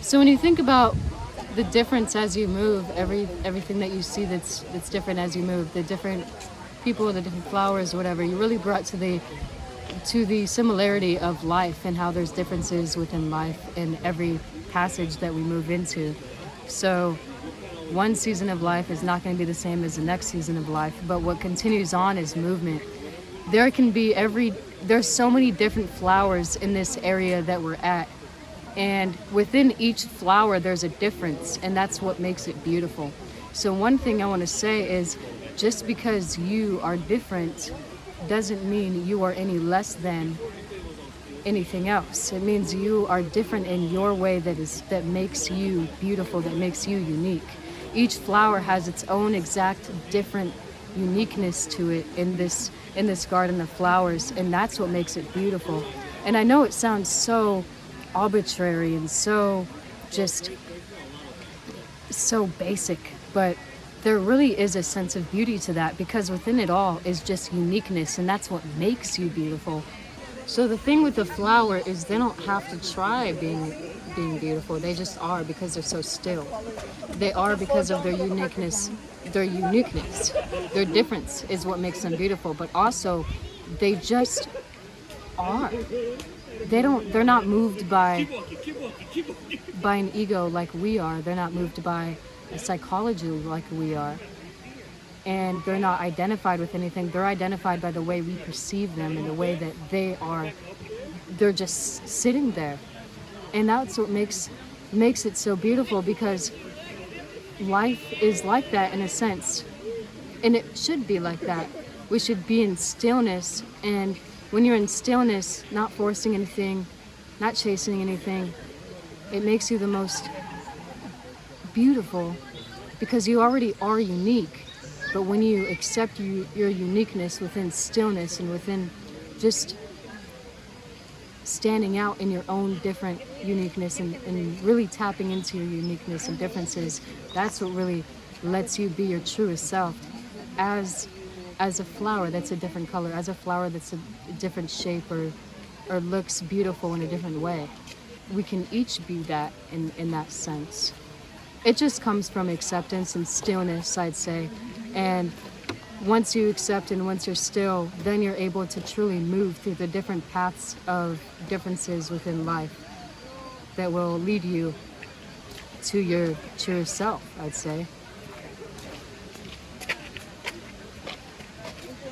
So when you think about the difference as you move, everything that you see that's different as you move, the different people, the different flowers, whatever, you really brought to the similarity of life and how there's differences within life in every passage that we move into. So one season of life is not going to be the same as the next season of life, but what continues on is movement. There can be there's so many different flowers in this area that we're at, and within each flower there's a difference, and that's what makes it beautiful. So one thing I want to say is, just because you are different doesn't mean you are any less than anything else. It means you are different in your way that makes you beautiful, that makes you unique. Each flower has its own exact different uniqueness to it in this garden of flowers, and that's what makes it beautiful. And I know it sounds so arbitrary and just so basic, but there really is a sense of beauty to that, because within it all is just uniqueness, and that's what makes you beautiful. So the thing with the flower is they don't have to try being beautiful. They just are, because they're so still. They are because of their uniqueness. Their uniqueness, their difference is what makes them beautiful. But also, they just are. They're not moved by an ego like we are. They're not moved by a psychology like we are. And they're not identified with anything. They're identified by the way we perceive them and the way that they are. They're just sitting there. And that's what makes it so beautiful, because life is like that in a sense. And it should be like that. We should be in stillness. And when you're in stillness, not forcing anything, not chasing anything, it makes you the most beautiful, because you already are unique. But when you accept your uniqueness within stillness and within just standing out in your own different uniqueness and really tapping into your uniqueness and differences, that's what really lets you be your truest self as a flower that's a different color, as a flower that's a different shape or looks beautiful in a different way. We can each be that in that sense. It just comes from acceptance and stillness, I'd say. And once you accept and once you're still, then you're able to truly move through the different paths of differences within life that will lead you to your truest self, I'd say.